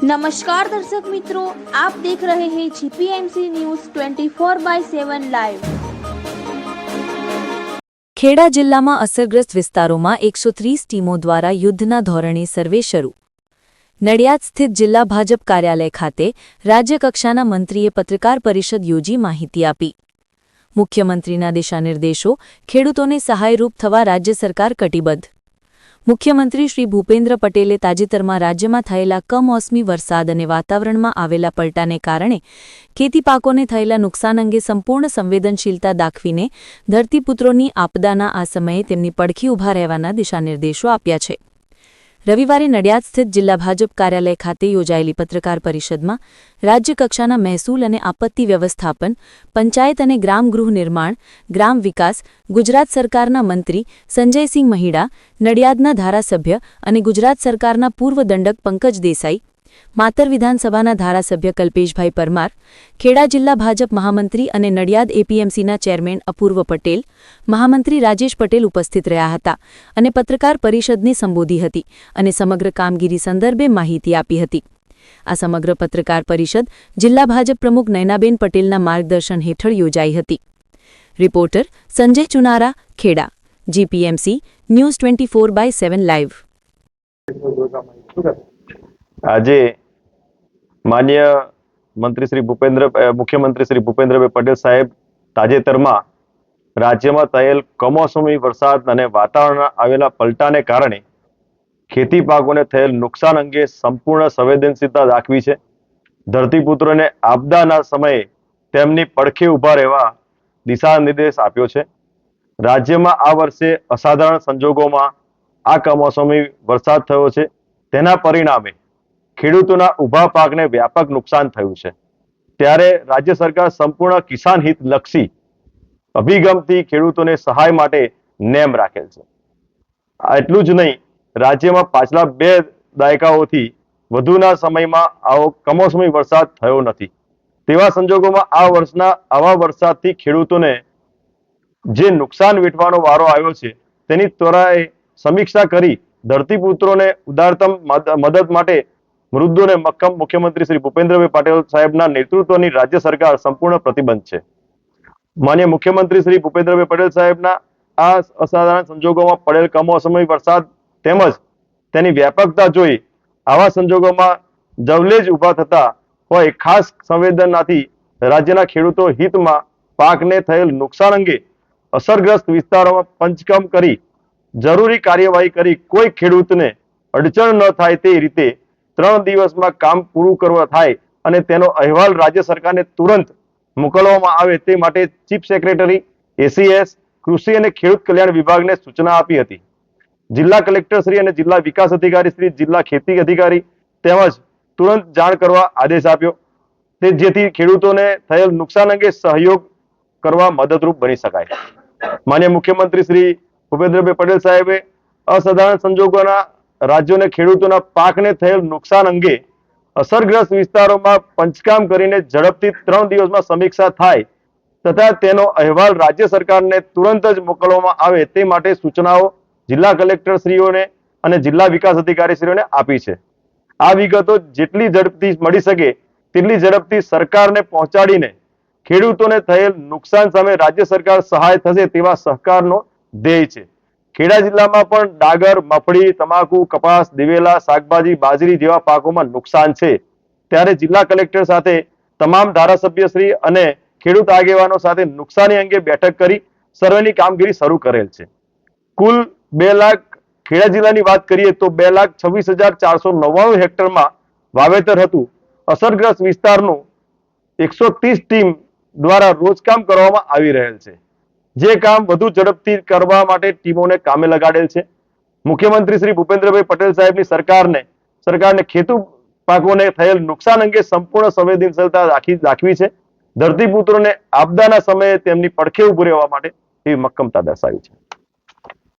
नमस्कार दर्शक मित्रों, आप देख रहे हैं जीपीएमसी न्यूज़ 24/7 લાઈવ। ખેડા જિલ્લામાં અસરગ્રસ્ત વિસ્તારોમાં 130 ટીમો દ્વારા યુદ્ધના ધોરણે સર્વે શરૂ। નડિયાદ સ્થિત જિલ્લા ભાજપ કાર્યાલય ખાતે રાજ્યકક્ષાના મંત્રીએ પત્રકાર પરિષદ યોજી માહિતી આપી। મુખ્યમંત્રીના દિશાનિર્દેશો, ખેડૂતોને સહાયરૂપ થવા રાજ્ય સરકાર કટિબદ્ધ। મુખ્યમંત્રી શ્રી ભૂપેન્દ્ર પટેલે તાજેતરમાં રાજ્યમાં થયેલા કમોસમી વરસાદ અને વાતાવરણમાં આવેલા પલટાને કારણે ખેતીપાકોને થયેલા નુકસાન અંગે સંપૂર્ણ સંવેદનશીલતા દાખવીને ધરતીપુત્રોની આપદાના આ સમયે તેમની પડખે ઊભા રહેવાના દિશાનિર્દેશો આપ્યા છે। રવિવારે નડિયાદ સ્થિત જિલ્લા ભાજપ કાર્યાલય ખાતે યોજાયેલી પત્રકાર પરિષદમાં રાજ્યકક્ષાના મહેસૂલ અને આપત્તિ વ્યવસ્થાપન, પંચાયત અને ગ્રામ ગૃહ નિર્માણ, ગ્રામ વિકાસ, ગુજરાત સરકારના મંત્રી સંજયસિંહ મહીડા, નડિયાદના ધારાસભ્ય અને ગુજરાત સરકારના પૂર્વ દંડક પંકજ દેસાઈ, માતર વિધાનસભાના ધારાસભ્ય કલ્પેશભાઈ પરમાર, ખેડા જિલ્લા ભાજપ મહામંત્રી અને નડિયાદ એપીએમસીના ચેરમેન અપૂર્વ પટેલ, મહામંત્રી રાજેશ પટેલ ઉપસ્થિત રહ્યા હતા અને પત્રકાર પરિષદને સંબોધી હતી અને સમગ્ર કામગીરી સંદર્ભે માહિતી આપી હતી। આ સમગ્ર પત્રકાર પરિષદ જિલ્લા ભાજપ પ્રમુખ નયનાબેન પટેલના માર્ગદર્શન હેઠળ યોજાઈ હતી। રિપોર્ટર સંજય ચુનારા, ખેડા, જીપીએમસી ન્યૂઝ 24/7 લાઈવ। આજે માન્ય મુખ્યમંત્રી શ્રી ભૂપેન્દ્રભાઈ પટેલ સાહેબ તાજેતરમાં રાજ્યમાં થયેલ કમોસમી વરસાદ અને વાતાવરણમાં આવેલા પલટાને કારણે ખેતી પાકોને થયેલ નુકસાન અંગે સંપૂર્ણ સંવેદનશીલતા દાખવી છે। ધરતીપુત્રોને આપદાના સમયે તેમની પડખે ઊભા રહેવા દિશા નિર્દેશ આપ્યો છે। રાજ્યમાં આ વર્ષે અસાધારણ સંજોગોમાં આ કમોસમી વરસાદ થયો છે, તેના પરિણામે ખેડૂતોના ઊભા પાકને વ્યાપક નુકસાન થયું છે। ત્યારે રાજ્ય સરકાર સંપૂર્ણ કિસાન હિત લક્ષી અભિગમથી ખેડૂતોને સહાય માટે નેમ રાખેલ છે। એટલું જ નહીં, રાજ્યમાં પાછલા 2 દાયકાઓથી વધુના સમયમાં આવો કમોસમી વરસાદ થયો નથી। તેવા સંજોગોમાં આ વર્ષના આવા વરસાદથી ખેડૂતોને જે નુકસાન વેઠવાનો વારો આવ્યો છે તેની ત્વરાએ સમીક્ષા કરી ધરતીપુત્રોને ઉદારતમ મદદ માટે મૃદુ અને મક્કમ મુખ્યમંત્રી શ્રી ભૂપેન્દ્રભાઈ પટેલ સાહેબના નેતૃત્વની રાજ્ય સરકાર સંપૂર્ણ પ્રતિબદ્ધ છે। માન્ય મુખ્યમંત્રી શ્રી ભૂપેન્દ્રભાઈ પટેલ સાહેબના આ અસાધારણ સંજોગોમાં પડેલ કમોસમી વરસાદ તેમજ તેની વ્યાપકતા જોઈ આવા સંજોગોમાં જવલેજ ઊભા થતા હોય ખાસ સંવેદનાથી રાજ્યના ખેડૂતો હિતમાં પાકને થયેલ નુકસાન અંગે અસરગ્રસ્ત વિસ્તારોમાં પંચકમ કરી જરૂરી કાર્યવાહી કરી કોઈ ખેડૂતને અડચણ ન થાય તે રીતે 3 દિવસમાં કામ પૂરું કરવા થાય અને તેનો અહેવાલ રાજ્ય સરકારને તુરંત મોકલવામાં આવે તે માટે ચીફ સેક્રેટરી એસીએસ, કૃષિ અને ખેડૂત કલ્યાણ વિભાગને સૂચના આપી હતી। જિલ્લા કલેક્ટર શ્રી અને જિલ્લા વિકાસ અધિકારી શ્રી, જિલ્લા ખેતી અધિકારી તેમજ તુરંત જાણ કરવા આદેશ આપ્યો તે જેથી ખેડૂતોને થયેલ નુકસાન અંગે સહયોગ કરવા મદદરૂપ બની શકાય। માન્ય મુખ્યમંત્રી શ્રી ભૂપેન્દ્રભાઈ પટેલ સાહેબે અસાધારણ સંજોગોના રાજ્યોને ખેડૂતોના પાકને થયેલ નુકસાન અંગે અસરગ્રસ્ત વિસ્તારોમાં પંચકામ કરીને ઝડપથી 3 દિવસમાં સમીક્ષા થાય તથા તેનો અહેવાલ રાજ્ય સરકારને તુરંત જ મોકલવામાં આવે તે માટે સૂચનાઓ જિલ્લા કલેક્ટરશ્રીઓને અને જિલ્લા વિકાસ અધિકારીશ્રીઓને આપી છે। આ વિગતો જેટલી ઝડપથી મળી શકે તેટલી ઝડપથી સરકારને પહોંચાડીને ખેડૂતોને થયેલ નુકસાન સામે રાજ્ય સરકાર સહાય થશે તેવા સહકારનો ધ્યેય છે। ખેડા જિલ્લામાં પણ ડાંગર, મગફળી, તમાકુ, કપાસ, દિવેલા, શાકભાજી, બાજરી જેવા પાકોમાં નુકસાન છે। ત્યારે જિલ્લા કલેક્ટર સાથે તમામ ધારાસભ્યશ્રી અને ખેડૂત આગેવાનો સાથે નુકસાની અંગે બેઠક કરી સર્વેની કામગીરી શરૂ કરેલ છે। કુલ 2 લાખ ખેડા જિલ્લાની વાત કરીએ તો 2,26,499 હેક્ટરમાં વાવેતર હતું। અસરગ્રસ્ત વિસ્તારનું 130 ટીમ દ્વારા રોજકામ કરવામાં આવી રહેલ છે। જે કામ વધુ ઝડપથી કરવા માટે ટીમોને કામે લગાડેલ છે। મુખ્યમંત્રી શ્રી ભૂપેન્દ્રભાઈ પટેલ સાહેબની સરકારને ખેતી પાકોને થયેલ નુકસાન અંગે સંપૂર્ણ સંવેદનશીલતા દાખવી છે। ધરતીપુત્રોને આપદાના સમયે તેમની પડખે ઊભું રહેવા માટે એવી મક્કમતા દર્શાવી છે।